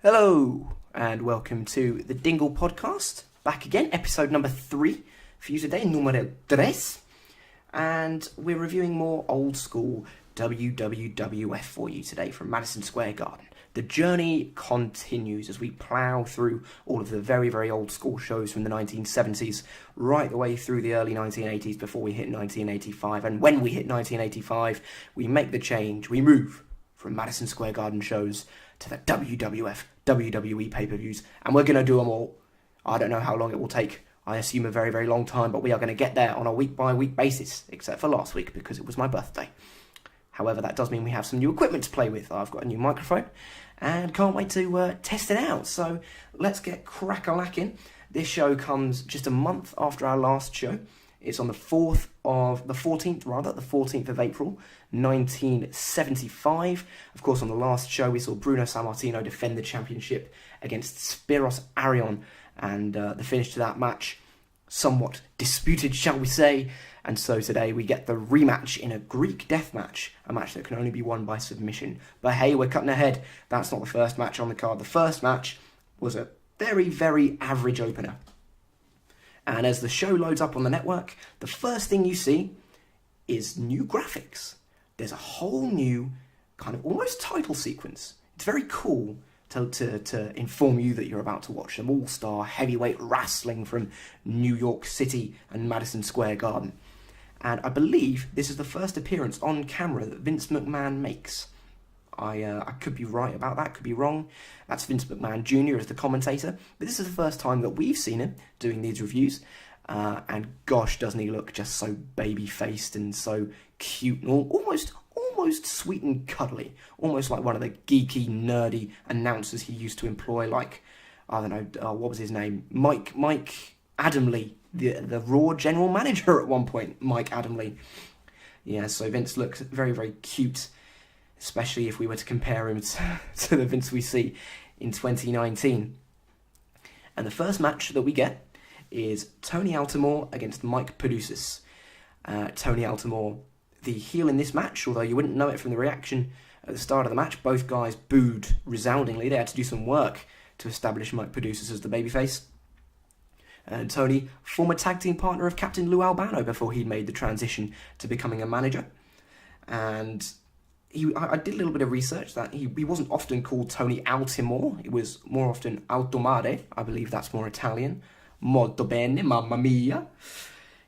Hello, and welcome to the Dingle Podcast. Back again, episode number 3 for you today, numero 3. And we're reviewing more old school WWWF for you today from Madison Square Garden. The journey continues as we plough through all of the very, very old school shows from the 1970s, right the way through the early 1980s before we hit 1985. And when we hit 1985, we make the change. We move from Madison Square Garden shows to the WWF, WWE pay-per-views, and we're going to do them all. I don't know how long it will take. I assume a very, very long time, but we are going to get there on a week-by-week basis, except for last week because it was my birthday. However, that does mean we have some new equipment to play with. I've got a new microphone and can't wait to test it out. So let's get crack-a-lacking. This show comes just a month after our last show. It's on the 14th of April, 1975. Of course, on the last show, we saw Bruno Sammartino defend the championship against Spiros Arion, and the finish to that match, somewhat disputed, shall we say. And so today we get the rematch in a Greek death match, a match that can only be won by submission. But hey, we're cutting ahead. That's not the first match on the card. The first match was a very, very average opener. And as the show loads up on the network, the first thing you see is new graphics. There's a whole new kind of almost title sequence. It's very cool to inform you that you're about to watch some all-star heavyweight wrestling from New York City and Madison Square Garden. And I believe this is the first appearance on camera that Vince McMahon makes. I could be right about that, could be wrong. That's Vince McMahon Jr. as the commentator. But this is the first time that we've seen him doing these reviews. And gosh, doesn't he look just so baby-faced and so cute and almost sweet and cuddly. Almost like one of the geeky, nerdy announcers he used to employ, like, I don't know, what was his name? Mike Adamle, the Raw general manager at one point, Mike Adamle. Yeah, so Vince looks very, very cute, especially if we were to compare him to the Vince we see in 2019. And the first match that we get is Tony Altimore against Mike Padusis. Tony Altimore, the heel in this match, although you wouldn't know it from the reaction at the start of the match. Both guys booed resoundingly. They had to do some work to establish Mike Padusis as the babyface. And Tony, former tag team partner of Captain Lou Albano before he made the transition to becoming a manager. And I did a little bit of research that he wasn't often called Tony Altimore. It was more often Altomare. I believe that's more Italian. Molto bene, mamma mia.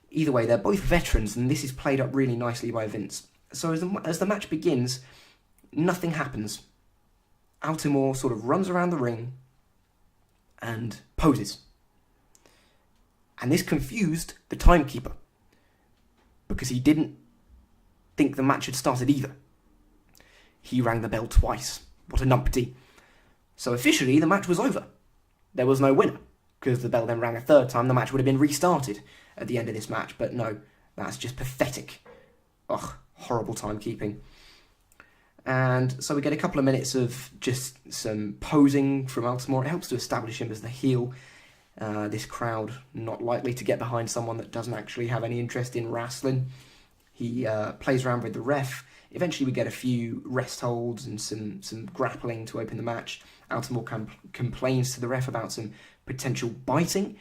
Either way, they're both veterans, and this is played up really nicely by Vince. So as the match begins, nothing happens. Altimore sort of runs around the ring and poses. And this confused the timekeeper, because he didn't think the match had started either. He rang the bell twice. What a numpty. So officially, the match was over. There was no winner, because the bell then rang a third time. The match would have been restarted at the end of this match, but no, that's just pathetic. Ugh, horrible timekeeping. And so we get a couple of minutes of just some posing from Altimore. It helps to establish him as the heel. This crowd not likely to get behind someone that doesn't actually have any interest in wrestling. He plays around with the ref. Eventually we get a few rest holds and some grappling to open the match. Altimore complains to the ref about some potential biting.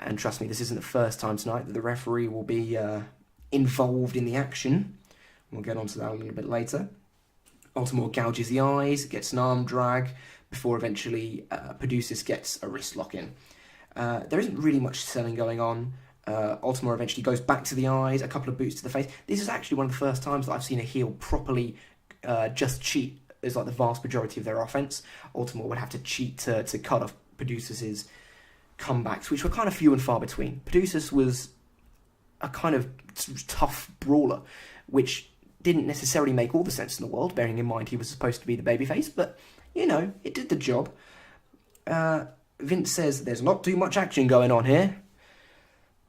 And trust me, this isn't the first time tonight that the referee will be involved in the action. We'll get onto that a little bit later. Altimore gouges the eyes, gets an arm drag, before eventually Padusis gets a wrist lock in. There isn't really much selling going on. Altimore eventually goes back to the eyes, a couple of boots to the face. This is actually one of the first times that I've seen a heel properly just cheat as like the vast majority of their offense. Altimore would have to cheat to cut off Padusis' comebacks, which were kind of few and far between. Padusis was a kind of tough brawler, which didn't necessarily make all the sense in the world, bearing in mind he was supposed to be the babyface, but, you know, it did the job. Vince says there's not too much action going on here.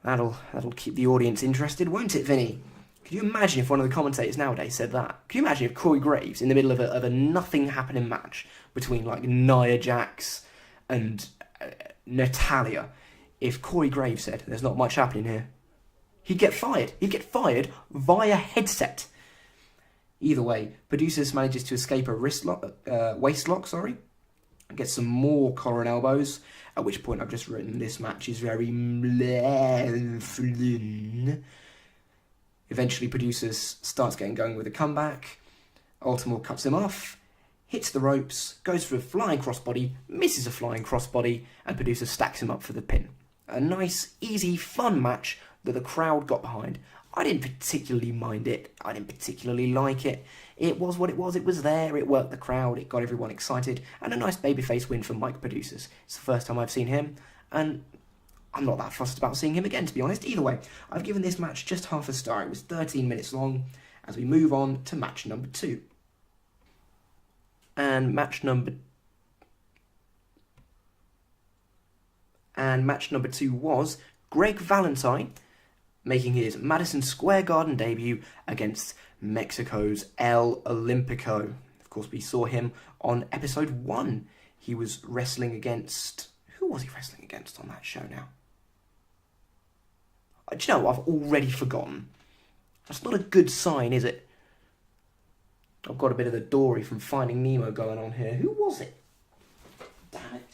That'll keep the audience interested, won't it, Vinny? Could you imagine if one of the commentators nowadays said that? Could you imagine if Corey Graves, in the middle of a nothing happening match between, like, Nia Jax and Natalia, if Corey Graves said there's not much happening here, he'd get fired. He'd get fired via headset. Either way, Padusis manages to escape a waist lock, Gets some more collar and elbows, at which point I've just written this match is very Eventually Producers starts getting going with a comeback. Ultimo cuts him off, hits the ropes, goes for a flying crossbody, misses a flying crossbody, and Producers stacks him up for the pin. A nice, easy, fun match that the crowd got behind. I didn't particularly mind it. I didn't particularly like it. It was what it was. It was there. It worked the crowd. It got everyone excited. And a nice babyface win for Mike Producers. It's the first time I've seen him. And I'm not that fussed about seeing him again, to be honest. Either way, I've given this match just half a star. It was 13 minutes long. As we move on to match number 2. And match number 2 was Greg Valentine making his Madison Square Garden debut against Mexico's El Olímpico. Of course, we saw him on episode 1. He was wrestling against... Who was he wrestling against on that show now? Do you know what? I've already forgotten. That's not a good sign, is it? I've got a bit of the Dory from Finding Nemo going on here. Who was it? Damn it.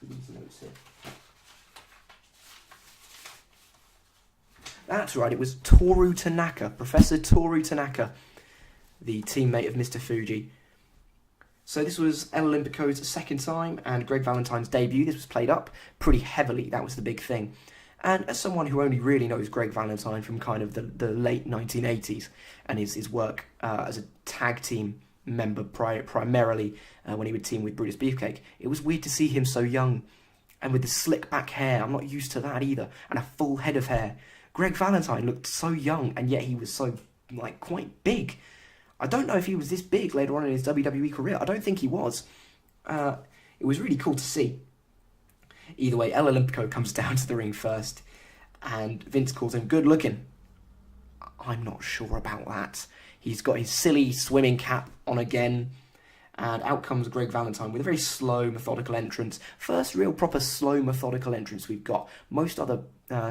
These notes here. That's right, it was Toru Tanaka, Professor Toru Tanaka, the teammate of Mr. Fuji. So this was El Olímpico's second time and Greg Valentine's debut. This was played up pretty heavily, that was the big thing. And as someone who only really knows Greg Valentine from kind of the late 1980s and his work as a tag team member primarily when he would team with Brutus Beefcake, it was weird to see him so young and with the slick back hair. I'm not used to that either, and a full head of hair. Greg Valentine looked so young, and yet he was so, quite big. I don't know if he was this big later on in his WWE career. I don't think he was. It was really cool to see. Either way, El Olímpico comes down to the ring first, and Vince calls him good looking. I'm not sure about that. He's got his silly swimming cap on again, and out comes Greg Valentine with a very slow, methodical entrance. First real proper slow, methodical entrance we've got. Most other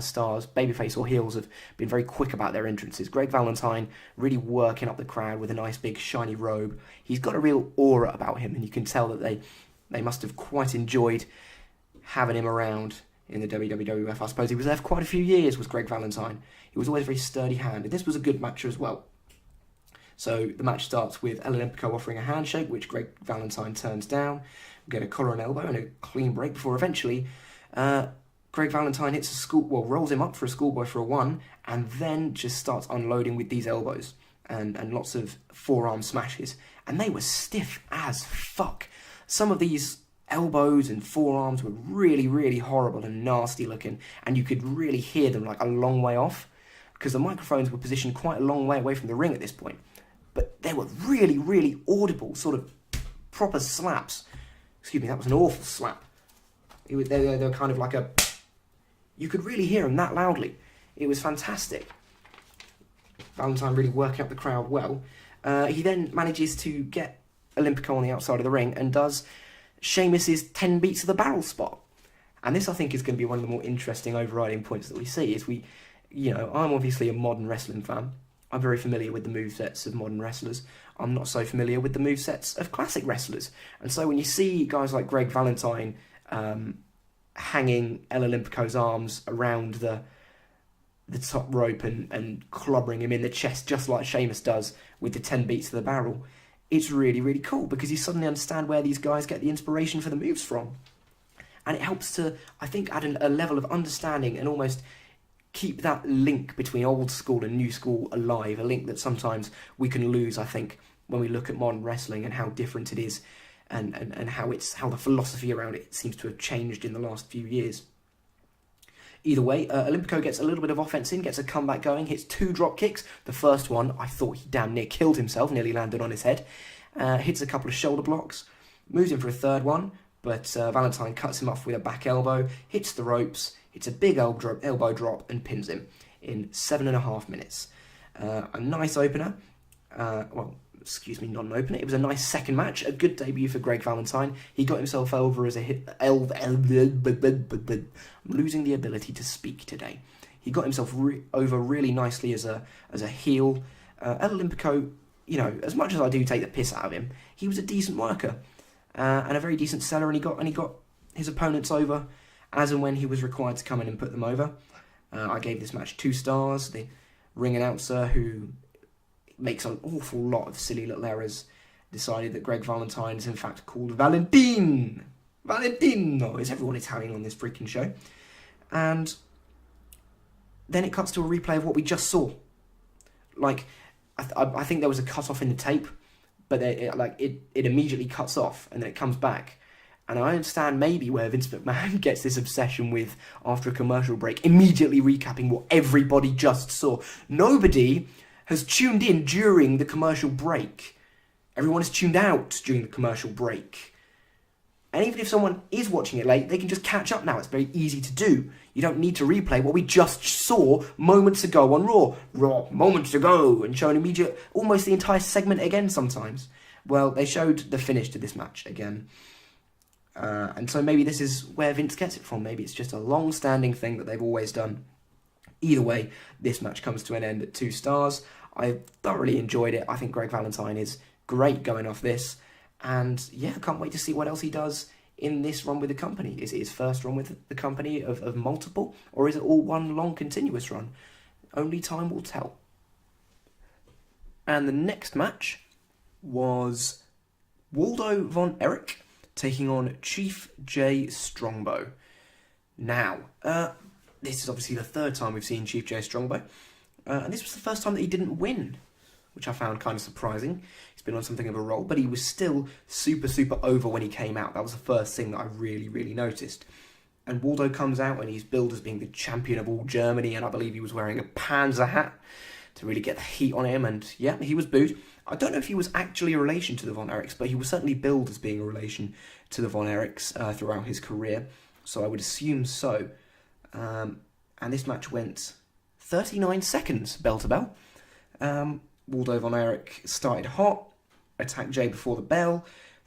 stars, babyface or heels, have been very quick about their entrances. Greg Valentine really working up the crowd with a nice big shiny robe. He's got a real aura about him, and you can tell that they must have quite enjoyed having him around in the WWWF. I suppose he was there for quite a few years, was Greg Valentine. He was always a very sturdy hand, and this was a good match as well. So the match starts with El Olímpico offering a handshake, which Greg Valentine turns down. We get a collar and elbow and a clean break before eventually Greg Valentine hits rolls him up for a schoolboy for a 1, and then just starts unloading with these elbows and lots of forearm smashes. And they were stiff as fuck. Some of these elbows and forearms were really, really horrible and nasty looking, and you could really hear them a long way off, because the microphones were positioned quite a long way away from the ring at this point. But they were really, really audible, sort of proper slaps. Excuse me, that was an awful slap. They were kind of like a... You could really hear them that loudly. It was fantastic. Valentine really working up the crowd well. He then manages to get Olímpico on the outside of the ring and does Sheamus's 10 beats of the barrel spot. And this, I think, is going to be one of the more interesting overriding points that we see. I'm obviously a modern wrestling fan. I'm very familiar with the movesets of modern wrestlers. I'm not so familiar with the movesets of classic wrestlers. And so when you see guys like Greg Valentine hanging El Olímpico's arms around the top rope and clobbering him in the chest just like Sheamus does with the 10 beats of the barrel, it's really, really cool, because you suddenly understand where these guys get the inspiration for the moves from. And it helps to, I think, add a level of understanding and almost keep that link between old school and new school alive, a link that sometimes we can lose, I think, when we look at modern wrestling and how different it is and how the philosophy around it seems to have changed in the last few years. Either way, Olímpico gets a little bit of offense in, gets a comeback going, hits 2 drop kicks. The first one, I thought he damn near killed himself, nearly landed on his head. Hits a couple of shoulder blocks, moves in for a third one, but Valentine cuts him off with a back elbow, hits the ropes, hits a big elbow drop and pins him in 7.5 minutes. A nice opener. Not an opener. It was a nice second match. A good debut for Greg Valentine. He got himself over as I'm losing the ability to speak today. He got himself over really nicely as a heel. El Olímpico, as much as I do take the piss out of him, he was a decent worker. and a very decent seller, and he got his opponents over as and when he was required to come in and put them over. I gave this match 2 stars. The ring announcer, who makes an awful lot of silly little errors, decided that Greg Valentine is in fact called Valentino, is everyone Italian on this freaking show. And then it cuts to a replay of what we just saw. Like, I think there was a cut off in the tape, but it immediately cuts off and then it comes back. And I understand maybe where Vince McMahon gets this obsession with, after a commercial break, immediately recapping what everybody just saw. Nobody has tuned in during the commercial break. Everyone is tuned out during the commercial break. And even if someone is watching it late, they can just catch up now. It's very easy to do. You don't need to replay what we just saw moments ago on Raw. Raw, moments ago, and show an immediate, almost the entire segment again sometimes. Well, they showed the finish to this match again. And so maybe this is where Vince gets it from. Maybe it's just a long-standing thing that they've always done. Either way, this match comes to an end at 2 stars. I thoroughly enjoyed it. I think Greg Valentine is great going off this. And yeah, I can't wait to see what else he does in this run with the company. Is it his first run with the company of multiple? Or is it all one long continuous run? Only time will tell. And the next match was Waldo von Erich taking on Chief J Strongbow. Now, this is obviously the 3rd time we've seen Chief J Strongbow. And this was the first time that he didn't win, which I found kind of surprising. He's been on something of a roll, but he was still super, super over when he came out. That was the first thing that I really, really noticed. And Waldo comes out and he's billed as being the champion of all Germany, and I believe he was wearing a Panzer hat to really get the heat on him, and yeah, he was booed. I don't know if he was actually a relation to the Von Erichs, but he was certainly billed as being a relation to the Von Erichs throughout his career, so I would assume so. And this match went 39 seconds, bell to bell. Waldo von Erich started hot, attacked Jay before the bell,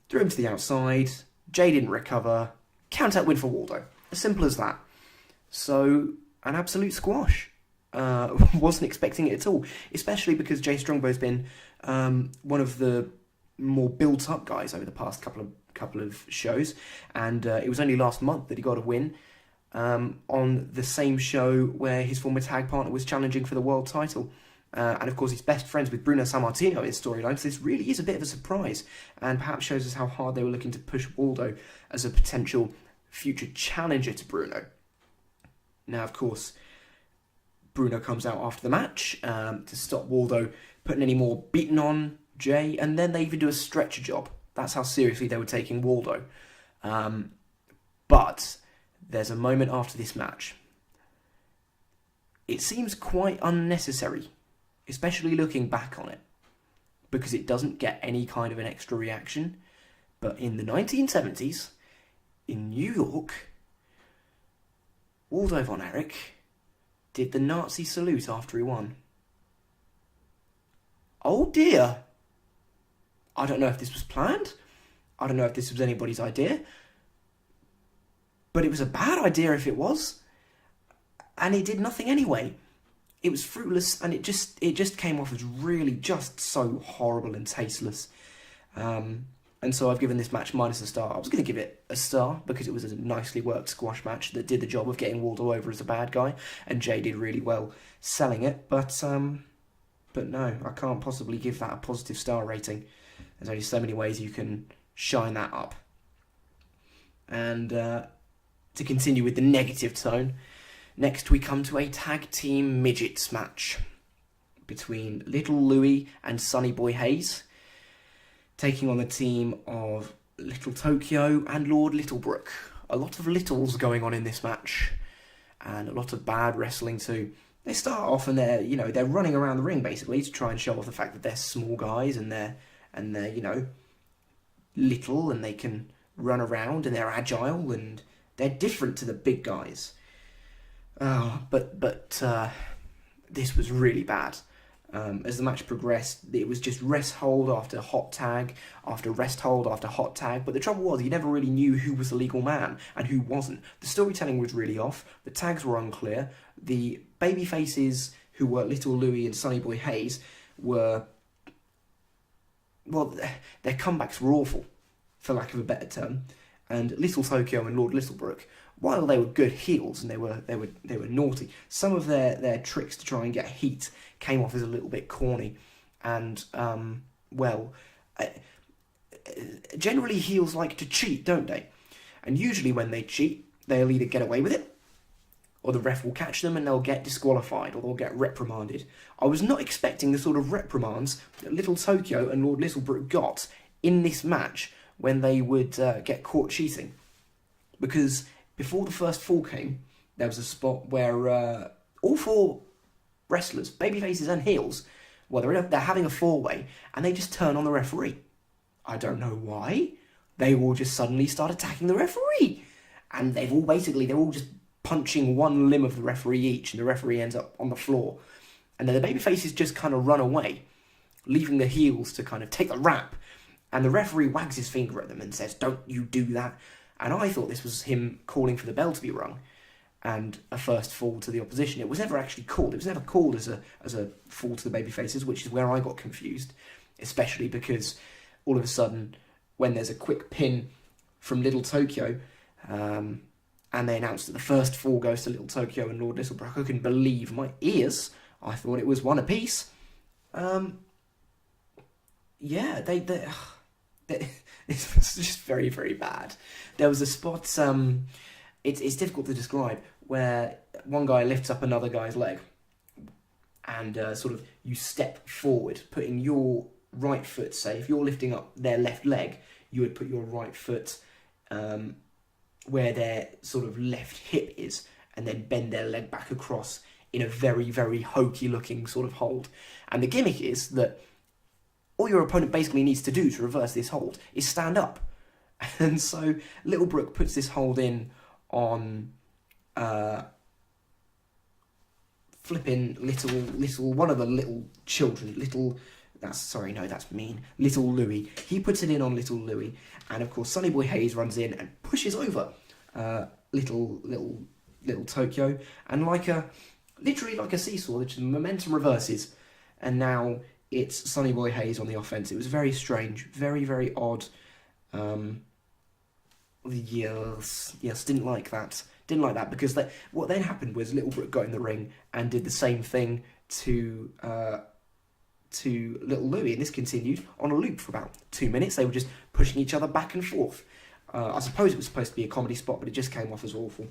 threw him to the outside, Jay didn't recover, count-out win for Waldo. As simple as that. So, an absolute squash. Wasn't expecting it at all, especially because Jay Strongbow's been one of the more built-up guys over the past couple of shows, and it was only last month that he got a win on the same show where his former tag partner was challenging for the world title. And of course, he's best friends with Bruno Sammartino in his storyline, so this really is a bit of a surprise, and perhaps shows us how hard they were looking to push Waldo as a potential future challenger to Bruno. Now, of course, Bruno comes out after the match to stop Waldo putting any more beating on Jay, and then they even do a stretcher job. That's how seriously they were taking Waldo. But there's a moment after this match. It seems quite unnecessary, especially looking back on it, because it doesn't get any kind of an extra reaction. But in the 1970s, in New York, Waldo von Erich did the Nazi salute after he won. Oh dear. I don't know if this was planned. I don't know if this was anybody's idea. But it was a bad idea if it was. And it did nothing anyway. It was fruitless, and it just came off as really just so horrible and tasteless. And so I've given this match minus a star. I was going to give it a star because it was a nicely worked squash match that did the job of getting Waldo over as a bad guy, and Jay did really well selling it. But no, I can't possibly give that a positive star rating. There's only so many ways you can shine that up. And to continue with the negative tone, next we come to a tag team midgets match between Little Louie and Sonny Boy Hayes, taking on the team of Little Tokyo and Lord Littlebrook. A lot of littles going on in this match, and a lot of bad wrestling too. They start off and they're running around the ring basically to try and show off the fact that they're small guys and they're little and they can run around and they're agile and they're different to the big guys. But this was really bad. As the match progressed, it was just rest hold after hot tag, after rest hold after hot tag. But the trouble was, you never really knew who was the legal man and who wasn't. The storytelling was really off. The tags were unclear. The baby faces, who were Little Louie and Sonny Boy Hayes, their comebacks were awful. for lack of a better term. And Little Tokyo and Lord Littlebrook, while they were good heels and they were naughty, some of their tricks to try and get heat came off as a little bit corny. And, generally heels like to cheat, don't they? And usually when they cheat, they'll either get away with it, or the ref will catch them and they'll get disqualified, or they'll get reprimanded. I was not expecting the sort of reprimands that Little Tokyo and Lord Littlebrook got in this match when they would get caught cheating. Because before the first fall came, there was a spot where all four wrestlers, babyfaces and heels, they're having a four-way, and they just turn on the referee. I don't know why. They all just suddenly start attacking the referee. And they're all just punching one limb of the referee each, and the referee ends up on the floor. And then the babyfaces just kind of run away, leaving the heels to kind of take the rap. And the referee wags his finger at them and says, "Don't you do that." And I thought this was him calling for the bell to be rung and a first fall to the opposition. It was never actually called. It was never called as a fall to the babyfaces, which is where I got confused, especially because all of a sudden, when there's a quick pin from Little Tokyo, and they announced that the first fall goes to Little Tokyo and Lord Littlebrook, I couldn't believe my ears. I thought it was one apiece. It was just very, very bad. There was a spot, it's difficult to describe, where one guy lifts up another guy's leg and sort of you step forward, putting your right foot, say, if you're lifting up their left leg, you would put your right foot where their sort of left hip is, and then bend their leg back across in a very, very hokey looking sort of hold. And the gimmick is that all your opponent basically needs to do to reverse this hold is stand up. And so Littlebrook puts this hold in on flipping little one of the little children, that's mean, Little Louie. He puts it in on Little Louie, and of course Sonny Boy Hayes runs in and pushes over little Tokyo, and literally like a seesaw, the momentum reverses, and now it's Sonny Boy Hayes on the offense. It was very strange, very, very odd. Yes, didn't like that. Didn't like that because what then happened was Littlebrook got in the ring and did the same thing to Little Louie, and this continued on a loop for about 2 minutes. They were just pushing each other back and forth. I suppose it was supposed to be a comedy spot, but it just came off as awful,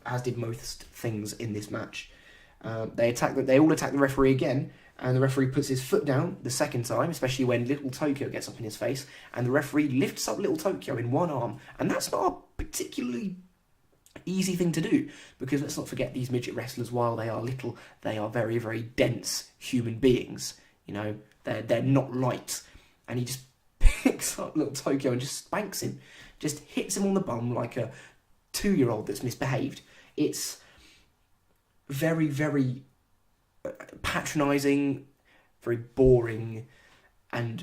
as did most things in this match. They all attack the referee again, and the referee puts his foot down the second time, especially when Little Tokyo gets up in his face, and the referee lifts up Little Tokyo in one arm, and that's not a particularly easy thing to do, because let's not forget, these midget wrestlers, while they are little, they are very, very dense human beings. You know, they're not light, and he just picks up Little Tokyo and just spanks him, just hits him on the bum like a 2-year-old that's misbehaved. It's very, very patronising, very boring, and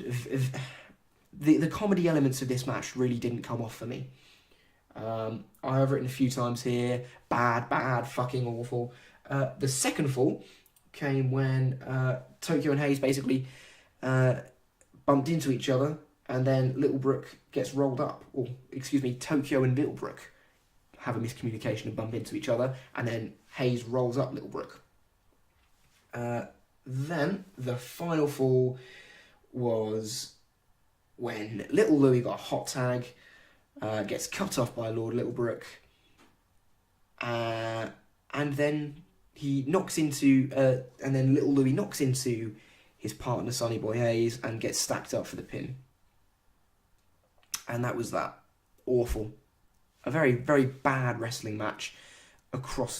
the comedy elements of this match really didn't come off for me. I have written a few times here, bad, fucking awful. The second fall came when Tokyo and Hayes basically bumped into each other, and then Littlebrook gets rolled up. Tokyo and Littlebrook have a miscommunication and bump into each other, and then Hayes rolls up Littlebrook. Then the final fall was when Little Louie got a hot tag, gets cut off by Lord Littlebrook, and then he knocks into, and then Little Louie knocks into his partner Sonny Boy Hayes and gets stacked up for the pin. And that was that. Awful. A very, very bad wrestling match across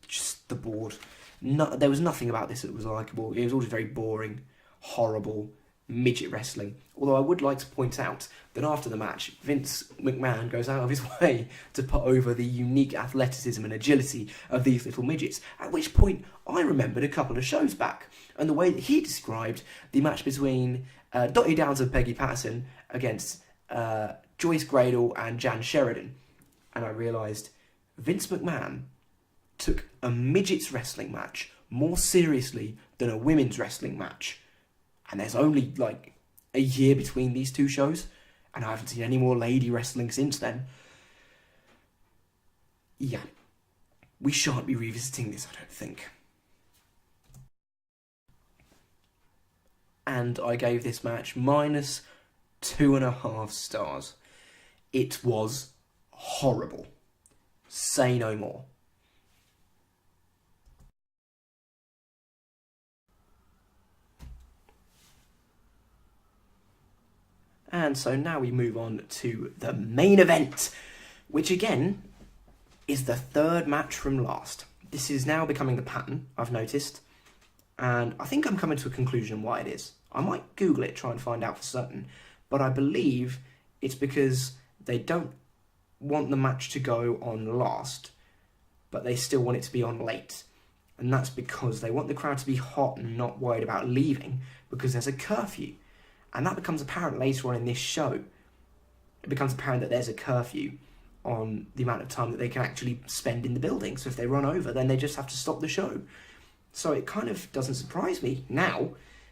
just the board. There was nothing about this that was likeable. It was all just very boring, horrible, midget wrestling. Although I would like to point out that after the match, Vince McMahon goes out of his way to put over the unique athleticism and agility of these little midgets, at which point I remembered a couple of shows back, and the way that he described the match between Dottie Downs and Peggy Patterson against Joyce Gradle and Jan Sheridan. And I realised Vince McMahon took a midgets wrestling match more seriously than a women's wrestling match. And there's only like a year between these two shows, and I haven't seen any more lady wrestling since then. Yeah, we shan't be revisiting this, I don't think. And I gave this match -2.5 stars. It was horrible. Say no more. And so now we move on to the main event, which again is the third match from last. This is now becoming the pattern, I've noticed, and I think I'm coming to a conclusion why it is. I might Google it, try and find out for certain, but I believe it's because they don't want the match to go on last, but they still want it to be on late. And that's because they want the crowd to be hot and not worried about leaving, because there's a curfew. And that becomes apparent later on in this show. It becomes apparent that there's a curfew on the amount of time that they can actually spend in the building. So if they run over, then they just have to stop the show. So it kind of doesn't surprise me now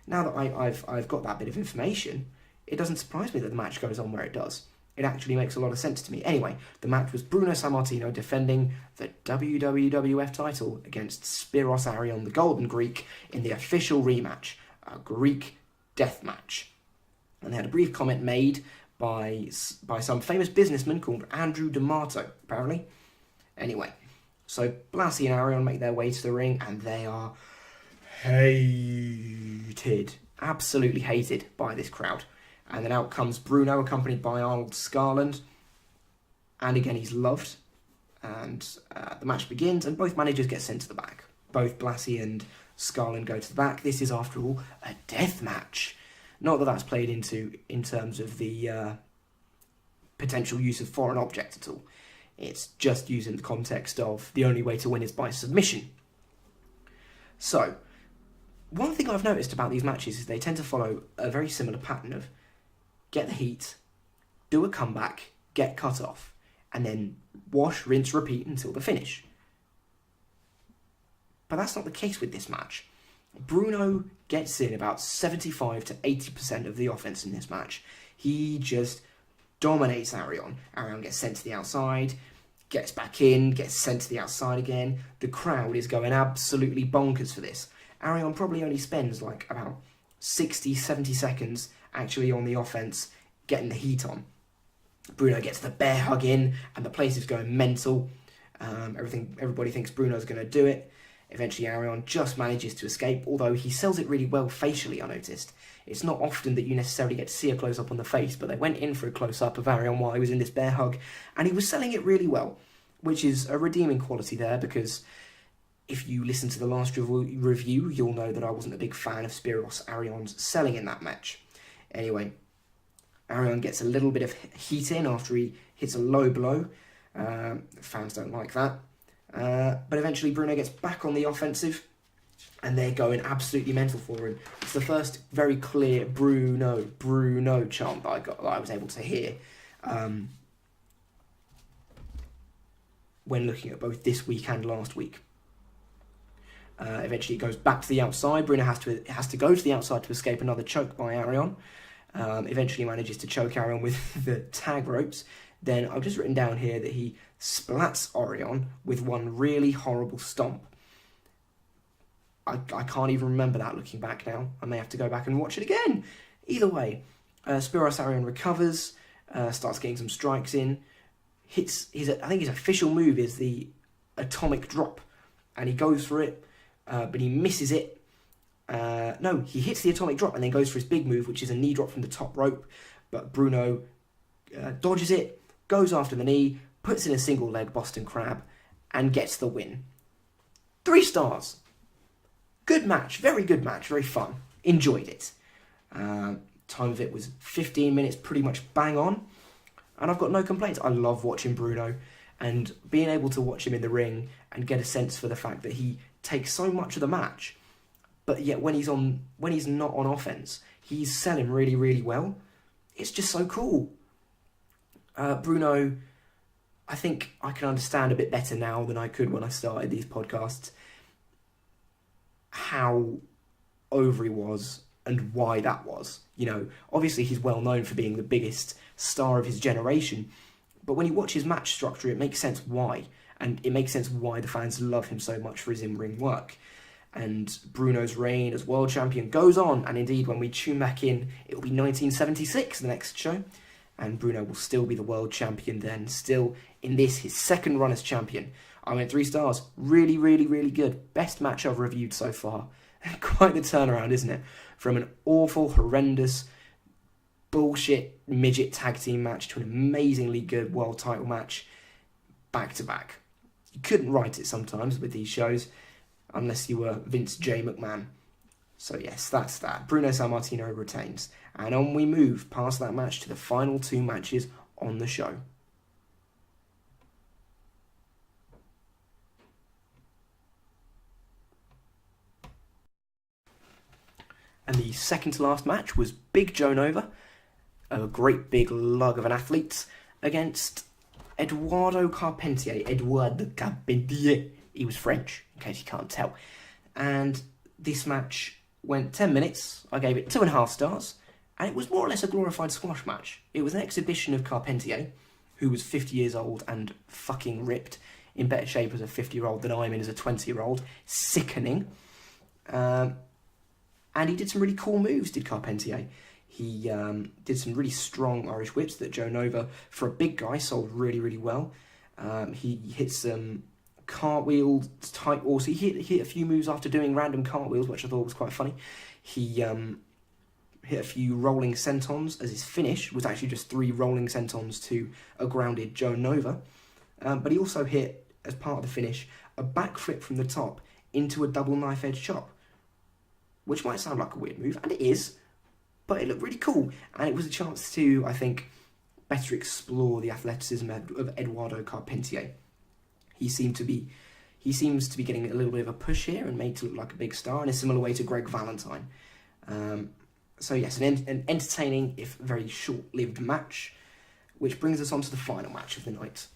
that I've got that bit of information. It doesn't surprise me that the match goes on where it does. It actually makes a lot of sense to me. Anyway, the match was Bruno Sammartino defending the WWWF title against Spiros Arion, the Golden Greek, in the official rematch, a Greek death match. And they had a brief comment made by some famous businessman called Andrew D'Amato, apparently. Anyway, so Blassie and Arion make their way to the ring, and they are hated, absolutely hated by this crowd. And then out comes Bruno, accompanied by Arnold Scarland. And again, he's loved. And the match begins, and both managers get sent to the back. Both Blassie and Scarland go to the back. This is, after all, a death match. Not that that's played into in terms of the potential use of foreign objects at all. It's just used in the context of the only way to win is by submission. So, one thing I've noticed about these matches is they tend to follow a very similar pattern of get the heat, do a comeback, get cut off, and then wash, rinse, repeat until the finish. But that's not the case with this match. Bruno gets in about 75 to 80% of the offense in this match. He just dominates Arion. Arion gets sent to the outside, gets back in, gets sent to the outside again. The crowd is going absolutely bonkers for this. Arion probably only spends like about 60, 70 seconds actually on the offense, getting the heat on. Bruno gets the bear hug in, and the place is going mental. Everybody thinks Bruno's going to do it. Eventually, Arion just manages to escape, although he sells it really well facially, I noticed. It's not often that you necessarily get to see a close-up on the face, but they went in for a close-up of Arion while he was in this bear hug, and he was selling it really well, which is a redeeming quality there, because if you listen to the last review, you'll know that I wasn't a big fan of Spiros Arion's selling in that match. Anyway, Arion gets a little bit of heat in after he hits a low blow. Fans don't like that. But eventually Bruno gets back on the offensive, and they're going absolutely mental for him. It's the first very clear Bruno chant that I was able to hear when looking at both this week and last week. Eventually it goes back to the outside. Bruno has to go to the outside to escape another choke by Arion. Eventually manages to choke Arion with the tag ropes. Then I've just written down here that he splats Arion with one really horrible stomp. I can't even remember that looking back now. I may have to go back and watch it again. Either way, Spiros Arion recovers, starts getting some strikes in. I think his official move is the atomic drop, and he goes for it, but he misses it. No, he hits the atomic drop and then goes for his big move, which is a knee drop from the top rope, but Bruno dodges it, goes after the knee, puts in a single leg Boston Crab, and gets the win. 3 stars. Good match, very good match, very fun. Enjoyed it. Time of it was 15 minutes, pretty much bang on, and I've got no complaints. I love watching Bruno, and being able to watch him in the ring and get a sense for the fact that he takes so much of the match, but yet when he's not on offense, he's selling really, really well. It's just so cool. Bruno, I think I can understand a bit better now than I could when I started these podcasts how over he was and why that was. Obviously he's well known for being the biggest star of his generation, but when you watch his match structure, it makes sense why. And it makes sense why the fans love him so much for his in-ring work. And Bruno's reign as world champion goes on, and indeed, when we tune back in, it will be 1976, the next show, and Bruno will still be the world champion then, still in this, his second run as champion. I went 3 stars. Really, really, really good. Best match I've reviewed so far. Quite the turnaround, isn't it? From an awful, horrendous, bullshit midget tag team match to an amazingly good world title match, back to back. You couldn't write it sometimes with these shows, unless you were Vince J. McMahon. So yes, that's that. Bruno Sammartino retains. And on we move past that match to the final 2 matches on the show. And the second to last match was Big Joe Nova, a great big lug of an athlete, against Eduardo Carpentier. He was French, in case you can't tell. And this match went 10 minutes. I gave it 2.5 stars. And it was more or less a glorified squash match. It was an exhibition of Carpentier, who was 50 years old and fucking ripped, in better shape as a 50-year-old than I'm in as a 20-year-old. Sickening. And he did some really cool moves, did Carpentier. He did some really strong Irish whips that Joe Nova, for a big guy, sold really, really well. He hit some cartwheels type, also he hit a few moves after doing random cartwheels, which I thought was quite funny. He hit a few rolling sentons, as his finish was actually just 3 rolling sentons to a grounded Joe Nova. But he also hit, as part of the finish, a backflip from the top into a double knife edge chop, which might sound like a weird move, and it is, but it looked really cool, and it was a chance to, I think, better explore the athleticism of Eduardo Carpentier. He seems to be getting a little bit of a push here and made to look like a big star in a similar way to Greg Valentine. So yes, an entertaining, if very short-lived match, which brings us on to the final match of the night,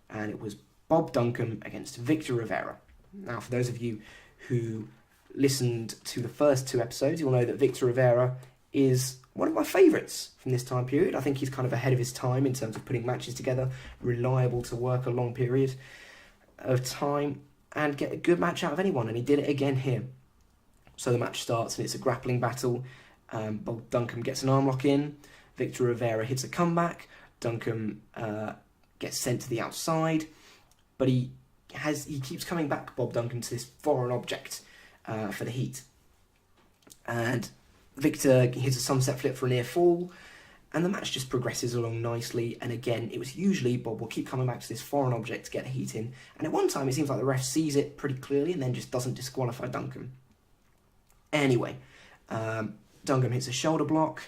and it was Bob Duncan against Victor Rivera. Now, for those of you who listened to the first 2 episodes, you'll know that Victor Rivera is one of my favourites from this time period. I think he's kind of ahead of his time in terms of putting matches together, reliable to work a long period of time and get a good match out of anyone, and he did it again here. So the match starts and it's a grappling battle. Bob Duncan gets an arm lock in, Victor Rivera hits a comeback, Duncan gets sent to the outside, but he keeps coming back, Bob Duncan, to this foreign object for the heat. And Victor hits a sunset flip for a near fall, and the match just progresses along nicely. And again, it was usually Bob will keep coming back to this foreign object to get the heat in. And at one time, it seems like the ref sees it pretty clearly and then just doesn't disqualify Duncan. Anyway, Duncan hits a shoulder block,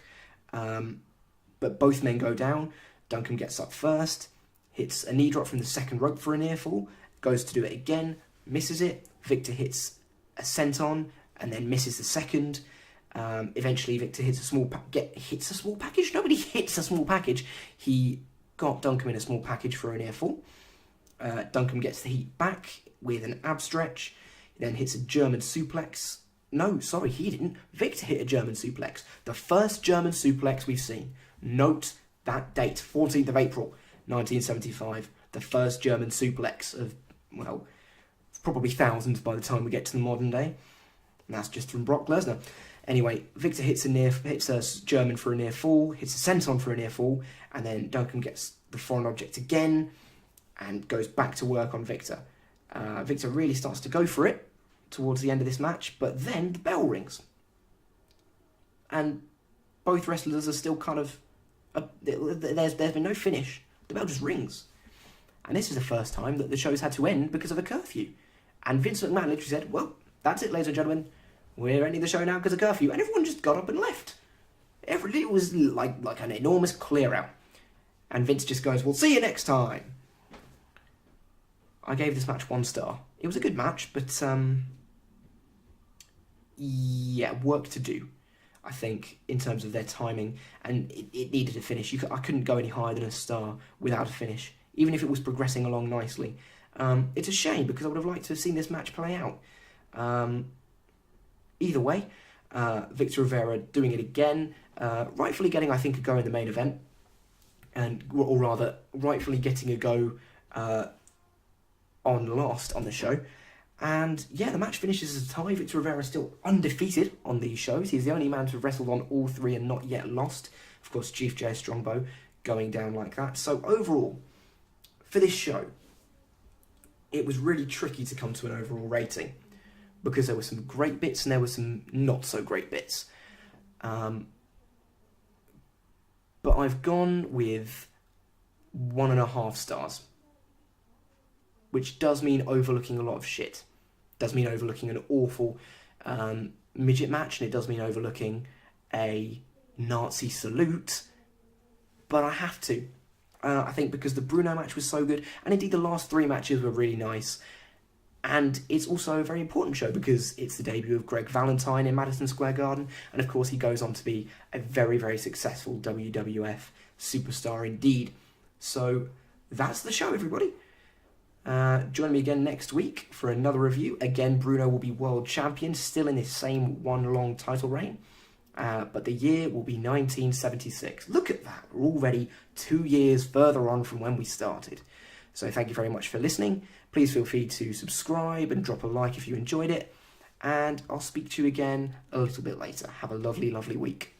but both men go down. Duncan gets up first, hits a knee drop from the second rope for a near fall, goes to do it again, misses it. Victor hits a senton and then misses the second. Eventually, Victor hits a small package. Nobody hits a small package. He got Duncan in a small package for a near fall. Duncan gets the heat back with an ab stretch. He then hits a German suplex. No, sorry, he didn't. Victor hit a German suplex. The first German suplex we've seen. Note that date, 14th of April, 1975. The first German suplex of, well, probably thousands by the time we get to the modern day. And that's just from Brock Lesnar. Anyway, Victor hits a German for a near fall, hits a senton for a near fall, and then Duncan gets the foreign object again and goes back to work on Victor. Victor really starts to go for it towards the end of this match, but then the bell rings. And both wrestlers are still kind of... there's been no finish. The bell just rings. And this is the first time that the show's had to end because of a curfew. And Vince McMahon literally said, well, that's it, ladies and gentlemen. We're ending the show now because of curfew. And everyone just got up and left. It was like an enormous clear out. And Vince just goes, we'll see you next time. I gave this match 1 star. It was a good match, but yeah, work to do, I think, in terms of their timing. And it needed a finish. I couldn't go any higher than a star without a finish, even if it was progressing along nicely. It's a shame because I would have liked to have seen this match play out. Either way, Victor Rivera doing it again, rightfully getting, I think, a go in the main event, or rather, rightfully getting a go on last on the show. And yeah, the match finishes as a tie. Victor Rivera is still undefeated on these shows. He's the only man to have wrestled on all three and not yet lost. Of course, Chief J. Strongbow going down like that. So overall, for this show, it was really tricky to come to an overall rating because there were some great bits and there were some not so great bits. But I've gone with 1.5 stars, which does mean overlooking a lot of shit. Does mean overlooking an awful midget match, and it does mean overlooking a Nazi salute. But I have to. I think because the Bruno match was so good, and indeed the last 3 matches were really nice. And it's also a very important show because it's the debut of Greg Valentine in Madison Square Garden, and of course he goes on to be a very, very successful WWF superstar indeed. So that's the show, everybody. Join me again next week for another review. Again, Bruno will be world champion, still in his same one long title reign. But the year will be 1976. Look at that. We're already 2 years further on from when we started. So thank you very much for listening. Please feel free to subscribe and drop a like if you enjoyed it. And I'll speak to you again a little bit later. Have a lovely, lovely week.